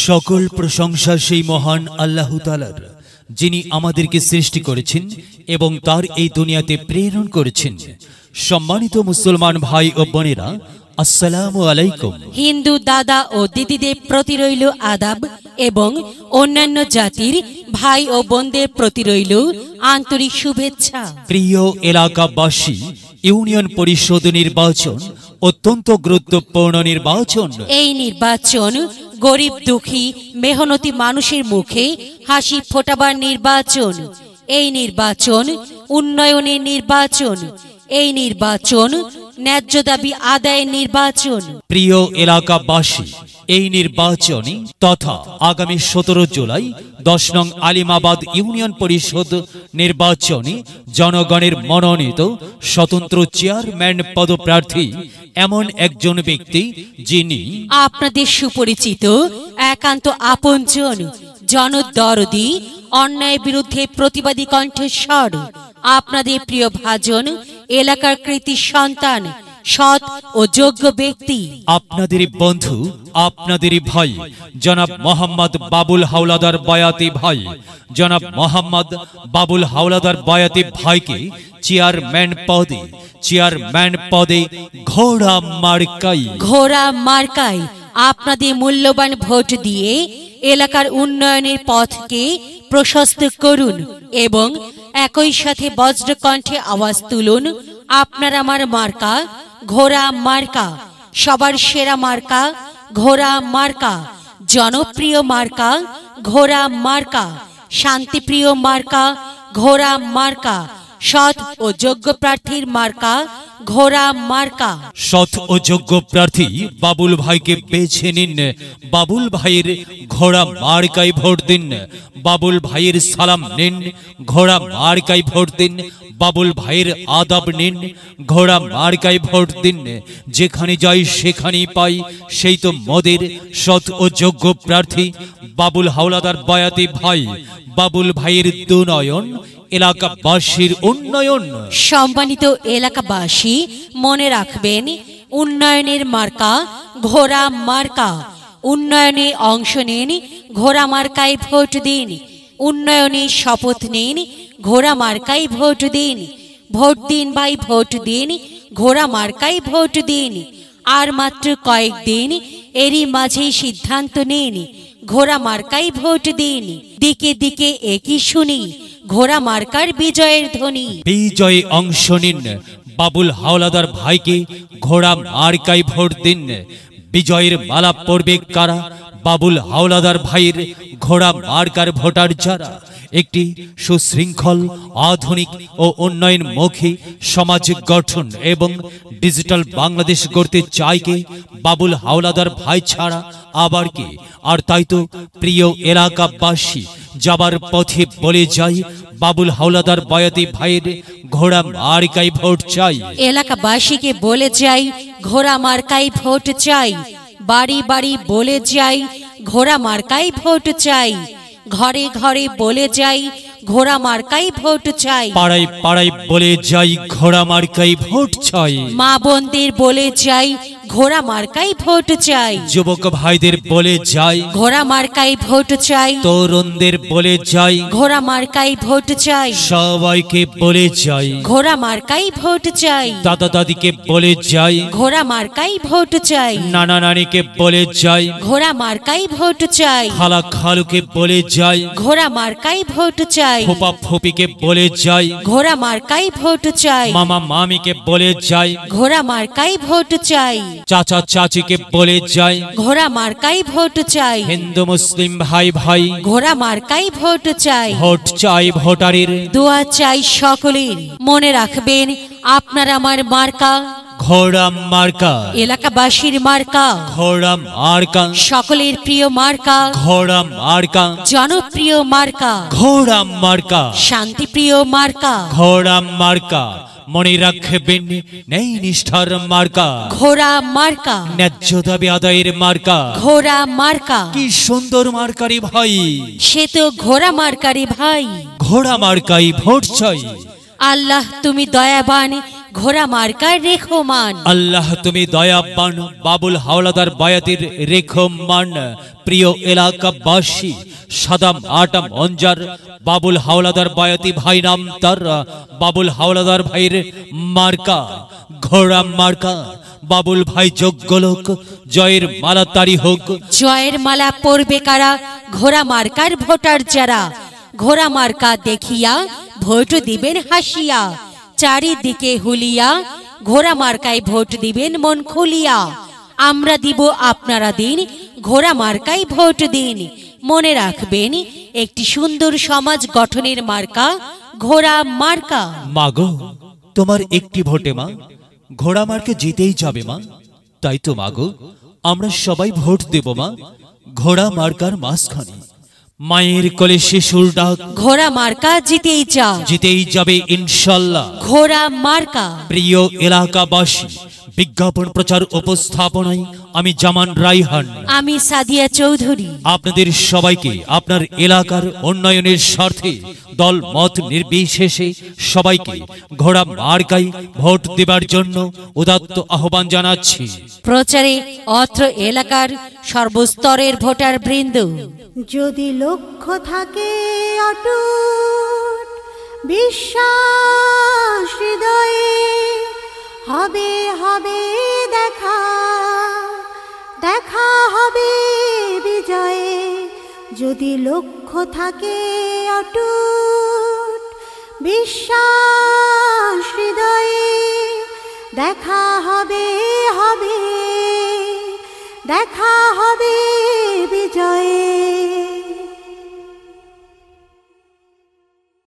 সকল প্রশংসা সেই মহান আল্লাহ তাআলার, যিনি আমাদেরকে সৃষ্টি করেছেন এবং তার এই দুনিয়াতে প্রেরণ করেছেন। সম্মানিত মুসলমান ভাই ও বোনেরা, আসসালামু আলাইকুম। হিন্দু দাদা ও দিদিদের প্রতি রইল আদাব এবং অন্যান্য জাতির ভাই ও বোনদের প্রতি রইল আন্তরিক শুভেচ্ছা। প্রিয় এলাকাবাসী, ইউনিয়ন পরিষদ নির্বাচন অত্যন্ত গুরুত্বপূর্ণ নির্বাচন। এই নির্বাচন গরিব দুঃখী মেহনতি মানুষের মুখে হাসি ফোটাবার নির্বাচন। এই নির্বাচন উন্নয়নের নির্বাচন। এই নির্বাচন ন্যায্য দাবি আদায়ের নির্বাচন। প্রিয় এলাকাবাসী, এই নির্বাচনে তথা আগামী 17 জুলাই 10 নং আলিমাবাদ ইউনিয়ন পরিষদ নির্বাচনে জনগণের মনোনীত স্বতন্ত্র চেয়ারম্যান পদপ্রার্থী এমন একজন ব্যক্তি, যিনি আপনাদের সুপরিচিত, একান্ত আপনজন, জনদরদি, অন্যায়ের বিরুদ্ধে প্রতিবাদী কণ্ঠস্বর, আপনাদের প্রিয় ভাজন, এলাকার কৃতি সন্তান, সৎ ও যোগ্য ব্যক্তি, আপনাদেরই বন্ধু, আপনাদেরই ভাই জনাব মোহাম্মদ বাবুল হাওলাদার বয়াতি ভাই। জনাব মোহাম্মদ বাবুল হাওলাদার বয়াতি ভাইকে চেয়ারম্যান পদে ঘোড়া মার্কায় আপনাদের মূল্যবান ভোট দিয়ে এলাকার উন্নয়নের পথকে প্রশস্ত করুন এবং একই সাথে বজ্রকণ্ঠে আওয়াজ তুলুন, আপনার আমার মার্কা ঘোড়া মার্কা, সবার সেরা মার্কা ঘোড়া মার্কা, জনপ্রিয় মার্কা ঘোড়া মার্কা, শান্তিপ্রিয় মার্কা ঘোড়া মার্কা, সৎ ও যোগ্য প্রার্থীর মার্কা ঘোড়া মার্কা। সৎ ও যোগ্য প্রার্থী বাবুল ভাইকে বেছে নিন। বাবুল ভাইয়ের ঘোড়া মার্কায় ভোট দিন। বাবুল ভাইয়ের সালাম নিন, ঘোড়া মার্কায় ভোট দিন। বাবুল ভাইয়ের আদাব নিন, ঘোড়া মার্কায় ভোট দিন। যেখানে যাই সেখানেই পাই, সেই তো মোদের সৎ ও যোগ্য প্রার্থী বাবুল হাওলাদার বয়াতি ভাই। বাবুল ভাইয়ের দুনয়ন, এলাকাবাসীর উন্নয়ন। সম্মানিত এলাকাবাসী, মনে রাখবেন, উন্নয়নের মার্কা ঘোড়া মার্কা। উন্নয়নে অংশ নিন, ঘোড়া মার্কায় ভোট দিন। উন্নয়নে শপথ নিন, ঘোড়া মার্কায় ভোট দিন। ভোট দিন ভাই, ভোট দিন, ঘোড়া মার্কায় ভোট দিন। আর মাত্র কয়েকদিন, এরই মাঝে সিদ্ধান্ত নিন, ঘোড়া মার্কায় ভোট দিন। দিকে দিকে একই শুনি, ঘোড়া মার্কার বিজয়ের ধ্বনি। বিজয়ে অংশ নিন, বাবুল হাওলাদার ভাইকে ঘোড়া মার্কায় ভোট দিন। বিজয়ের মালা পড়বে কারা? বাবুল হাওলাদার ভাইয়ের ঘোড়া মার্কার ভোটার যারা একটি সুশৃঙ্খল, আধুনিক ও উন্নয়নমুখী সমাজ গঠন এবং ডিজিটাল বাংলাদেশ গড়তে চায় কে? বাবুল হাওলাদার ভাই ছাড়া আবার কে? আর তাই তো প্রিয় এলাকাবাসী, যাবার পথে বলে যাই, বাবুল হাওলাদার বয়াতি ভাইয়ের ঘোড়া মার্কায় ভোট চাই। এলাকাবাসীকে বলে যাই, ঘোড়া মার্কায় ভোট চাই। বাড়ি বাড়ি বলে যাই, ঘোড়া মার্কায় ভোট চাই। ঘরে ঘরে বলে যাই, ঘোড়া মার্কায় ভোট চাই। পাড়ায় পাড়ায় বলে যাই, ঘোড়া মার্কায় ভোট চাই। মা বোনদের বলে যাই, ঘোড়া মার্কায় ভোট চাই। যুবক ভাইদের বলে যাই, ঘোড়া মার্কায় ভোট চাই। তরুণদের বলে যাই, ঘোড়া মার্কায় ভোট চাই। সবাইকে বলে যাই, ঘোড়া মার্কায় ভোট চাই। দাদা দাদিকে বলে যাই, ঘোড়া মার্কায় ভোট চাই। নানা নানিকে বলে যাই, ঘোড়া মার্কায় ভোট চাই। খালা খালুকে বলে যাই, ঘোড়া মার্কায় ভোট চাই। ফুপা ফুপিকে বলে যাই, ঘোড়া মার্কায় ভোট চাই। মামা মামিকে বলে যাই, ঘোড়া মার্কায় ভোট চাই। চাচা চাচিকে বলে যাই, ঘোড়া মার্কায় ভোট চাই। হিন্দু মুসলিম ভাই ভাই, ঘোড়া মার্কায় ভোট চাই। ভোট চাই ভোটারের, দোয়া চাই সকলের। মনে রাখবেন, আপনার আমার মার্কা ঘোড়া মার্কা। এলাকাবাসীর মার্কা ঘোড়া মার্কা। সকলের প্রিয় মার্কা ঘোড়া মার্কা। জনপ্রিয় মার্কা ঘোড়া মার্কা। শান্তিপ্রিয় মার্কা ঘোড়া মার্কা। মনে রাখবেন, নেই নিষ্ঠার মার্কা ঘোড়া মার্কা। ন্যায্য দাবি আদায়ের মার্কা ঘোড়া মার্কা। কি সুন্দর মার্কারি ভাই, সে তো ঘোড়া মার্কারি ভাই। ঘোড়া মার্কাই ভোট চাই। আল্লাহ তুমি দয়াবান, ঘোড়া মার্কার রেখমান। আল্লাহ তুমি দয়াবান, বাবুল হাওলাদার বায়াতির রেখমান। প্রিয় এলাকাবাসী, সাদাম আটাম অঞ্জার বাবুল হাওলাদার বায়াতি ভাই নাম তার। বাবুল হাওলাদার ভাইয়ের মার্কা ঘোড়া মার্কা। বাবুল ভাই যোগ্য লোক, জয়ের মালা তারি হোক। জয়ের মালা পরবে কারা? ঘোড়া মার্কার ভোটার যারা। ঘোড়া মার্কা দেখিয়া ভোট দিবেন হাসিয়া। চারিদিকে হুলিয়া ঘোড়া মার্কায় ভোট দিবেন মন খুলিয়া। আমরা দিব আপনারা দিন, ঘোড়া মার্কায় ভোট দিন। মনে রাখবেন, একটি সুন্দর সমাজ গঠনের মার্কা ঘোড়া মার্কা। মাগো, তোমার একটি ভোটে মা ঘোড়া মার্কে জিতেই যাবে মা। তাই তো মাগো, আমরা সবাই ভোট দেব মা ঘোড়া মার্কার মাঝখানে। মায়ের কোলে শিশুর ডাক, ঘোড়া মার্কা জিতেই যা, জিতেই যাবে ইনশাল্লাহ ঘোড়া মার্কা। প্রিয় এলাকাবাসী, বিজ্ঞাপন প্রচার উপস্থাপনায় আমি জামান রাইহান, আমি সাদিয়া চৌধুরী আপনাদের সবাইকে আপনার এলাকার উন্নয়নের স্বার্থে দল মত নির্বিশেষে সবাইকে ঘোড়া মার্কায় ভোট দেবার জন্য উদাত্ত আহ্বান জানাচ্ছি। প্রচারে অত্র এলাকার সর্বস্তরের ভোটার বৃন্দ। যদি লক্ষ্য থাকে অটুট বিশ্বাস হৃদয়ে, হবে হবে দেখা, দেখা হবে বিজয়ে। যদি লক্ষ্য থাকে অটুট বিশ্বাস হৃদয়ে, দেখা হবে হবে, দেখা হবে বিজয়ে।